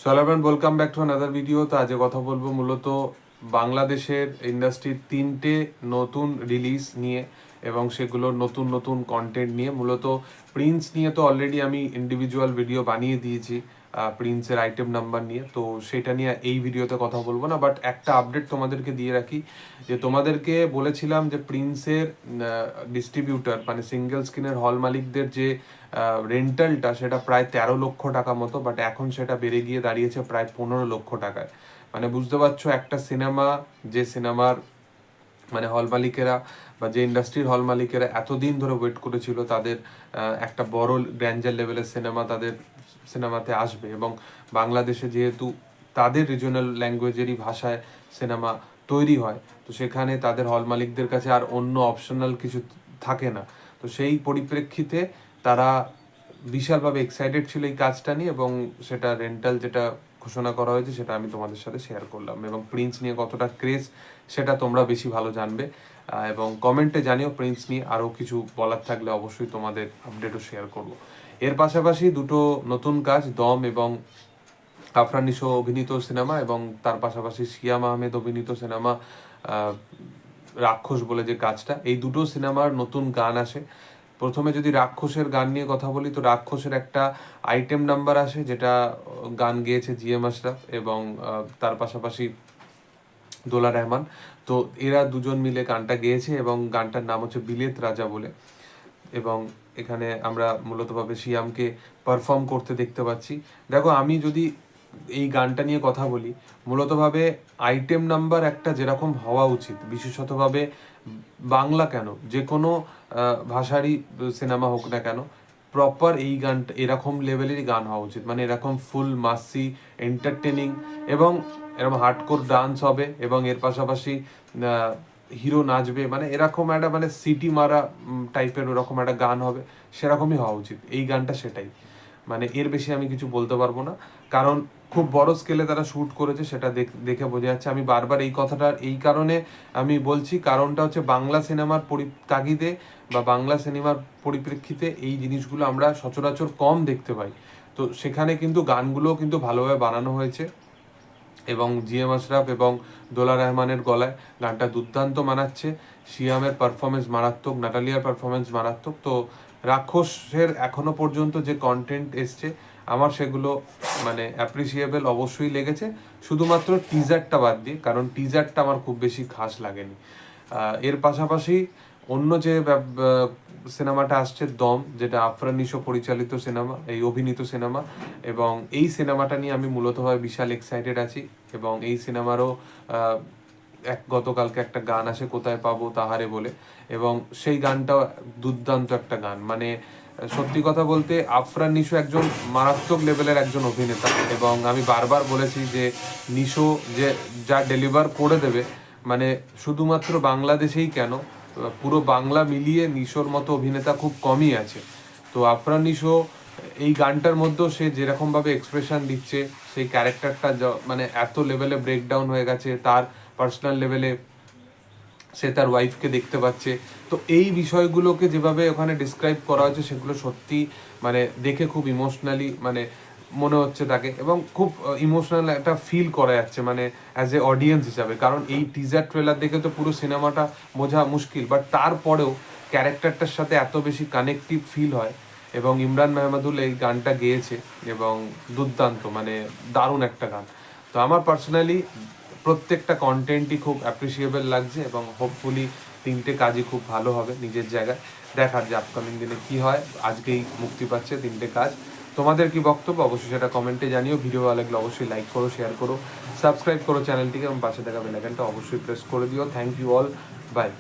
So welcome back to another video. তো আজকে কথা বলবো মূলত বাংলাদেশের ইন্ডাস্ট্রির 3টে নতুন রিলিজ নিয়ে এবং সেগুলোর নতুন নতুন কন্টেন্ট নিয়ে। মূলত প্রিন্স নিয়ে তো অলরেডি আমি ইন্ডিভিজুয়াল ভিডিও বানিয়ে দিয়েছি প্রিন্সের আইটেম নাম্বার নিয়ে, তো সেটা নিয়ে এই ভিডিওতে কথা বলবো না। বাট একটা আপডেট তোমাদেরকে দিয়ে রাখি যে তোমাদেরকে বলেছিলাম যে প্রিন্সের ডিস্ট্রিবিউটার মানে সিঙ্গেল স্ক্রিনের হল মালিকদের যে রেন্টালটা সেটা প্রায় 13 লক্ষ টাকা মতো, বাট এখন সেটা বেড়ে গিয়ে দাঁড়িয়েছে প্রায় 15 লক্ষ টাকায়। মানে বুঝতে পারছো, একটা সিনেমা যে সিনেমার মানে হল মালিকেরা বা যে ইন্ডাস্ট্রির হল মালিকেরা এতদিন ধরে ওয়েট করেছিল তাদের একটা বড় গ্র্যান্ডার লেভেলের সিনেমা তাদের সিনেমাতে আসবে, এবং বাংলাদেশে যেহেতু তাদের রিজনাল ল্যাঙ্গুয়েজেরই ভাষায় সিনেমা তৈরি হয়, তো সেখানে তাদের হল মালিকদের কাছে আর অন্য অপশনাল কিছু থাকে না। তো সেই পরিপ্রেক্ষিতে তারা বিশালভাবে এক্সাইটেড ছিল এই কাজটা নিয়ে, এবং সেটা রেন্টাল যেটা ঘোষণা করা হয়েছে সেটা আমি তোমাদের সাথে শেয়ার করলাম। এবং প্রিন্স নিয়ে কতটা ক্রেজ সেটা তোমরা বেশি ভালো জানবে, এবং কমেন্টে জানিও প্রিন্স নিয়ে আরও কিছু বলার থাকলে অবশ্যই তোমাদের আপডেটও শেয়ার করব। এর পাশাপাশি দুটো নতুন কাজ, দম এবং আফরান নিশো অভিনীত সিনেমা, এবং তার পাশাপাশি সিয়াম আহমেদ অভিনীত সিনেমা রাক্ষস বলে যে কাজটা, এই দুটো সিনেমার নতুন গান আসে। প্রথমে যদি রাক্ষসের গান নিয়ে কথা বলি, তো রাক্ষসের একটা আইটেম নাম্বার আসে যেটা গান গেয়েছে জিএম আশরাফ এবং তার পাশাপাশি দোলা রহমান। তো এরা দুজন মিলে গানটা গেয়েছে এবং গানটার নাম হচ্ছে বিলেত রাজা বলে। এবং এখানে আমরা মূলতভাবে সিয়ামকে পারফর্ম করতে দেখতে পাচ্ছি। দেখো, আমি যদি এই গানটা নিয়ে কথা বলি, মূলতভাবে আইটেম নাম্বার একটা যেরকম হওয়া উচিত, বিশেষতভাবে বাংলা কেন, যে কোনো ভাষারই সিনেমা হোক না কেন, প্রপার এই গানটা এরকম লেভেলেরই গান হওয়া উচিত। মানে এরকম ফুল মাসি এন্টারটেনিং এবং এরকম হার্ডকোর ডান্স হবে, এবং এর পাশাপাশি হিরো নাচবে, মানে এরকম একটা মানে সিটি মারা টাইপের ওরকম একটা গান হবে, সেরকমই হওয়া উচিত। এই গানটা সেটাই, মানে এর বেশি আমি কিছু বলতে পারবো না, কারণ খুব বড় স্কেলে তারা শ্যুট করেছে, সেটা দেখে বোঝা যাচ্ছে। আমি বারবার এই কথাটা এই কারণে আমি বলছি, কারণটা হচ্ছে বাংলা সিনেমার তাগিদে বা বাংলা সিনেমার পরিপ্রেক্ষিতে এই জিনিসগুলো আমরা সচরাচর কম দেখতে পাই। তো সেখানে কিন্তু গানগুলো কিন্তু ভালোভাবে বানানো হয়েছে, এবং জিএম আশরাফ এবং দোলা রহমানের গলায় গানটা দুর্দান্ত মানাচ্ছে। সিয়ামের পারফরমেন্স মারাত্মক, নাটালিয়ার পারফরমেন্স মারাত্মক। তো রাক্ষসের এখনো পর্যন্ত যে কন্টেন্ট এসছে আমার সেগুলো মানে অ্যাপ্রিসিয়েবল অবশ্যই লেগেছে, শুধুমাত্র টিজারটা বাদ দিয়ে, কারণ টিজারটা আমার খুব বেশি খাস লাগেনি। এর পাশাপাশি অন্য যে সিনেমাটা আসছে দম, যেটা আফরান নিশো পরিচালিত সিনেমা, এই অভিনীত সিনেমা, এবং এই সিনেমাটা নিয়ে আমি মূলতভাবে বিশাল এক্সাইটেড আছি। এবং এই সিনেমারও গতকালকে একটা গান আসে কোথায় পাবো তাহারে বলে, এবং সেই গানটাও দুর্দান্ত একটা গান। মানে সত্যি কথা বলতে আফরান নিশো একজন মারাত্মক লেভেলের একজন অভিনেতা, এবং আমি বারবার বলেছি যে নিশো যে যা ডেলিভার করে দেবে, মানে শুধুমাত্র বাংলাদেশেই কেন, পুরো বাংলা মিলিয়ে নিশোর মতো অভিনেতা খুব কমই আছে। তো আফরান নিশো এই গানটার মধ্যেও সে যেরকমভাবে এক্সপ্রেশন দিচ্ছে, সেই ক্যারেক্টারটা মানে এত লেভেলে ব্রেকডাউন হয়ে গেছে, তার পার্সোনাল লেভেলে সে তার ওয়াইফকে দেখতে পাচ্ছে। তো এই বিষয়গুলোকে যেভাবে ওখানে ডিসক্রাইব করা হয়েছে সেগুলো সত্যি মানে দেখে খুব ইমোশনালি মানে মনে হচ্ছে তাকে, এবং খুব ইমোশনাল একটা ফিল করা যাচ্ছে মানে অ্যাজ এ অডিয়েন্স হিসাবে। কারণ এই টিজার ট্রেলার দেখে তো পুরো সিনেমাটা বোঝা মুশকিল, বাট তারপরেও ক্যারেক্টারটার সাথে এত বেশি কানেকটিভ ফিল হয়। এবং ইমরান মেহমাদুল এই গানটা গেয়েছে, এবং দুর্দান্ত মানে দারুণ একটা গান। তো আমার পার্সোনালি প্রত্যেকটা কন্টেন্টই খুব অ্যাপ্রিসিয়েবল লাগছে, এবং হোপফুলি 3টে কাজই খুব ভালো হবে নিজের জায়গায়। দেখার যে আপকামিং দিনে কি হয়। আজকেই মুক্তি পাচ্ছে 3টে কাজ। তোমাদের কি বক্তব্য অবশ্যই সেটা কমেন্টে জানিও। ভিডিও ভালো লাগলে অবশ্যই লাইক করো, শেয়ার করো, সাবস্ক্রাইব করো চ্যানেলটিকে, এবং পাশে থাকা বেল আইকনটা অবশ্যই প্রেস করে দিও। Thank you all, by.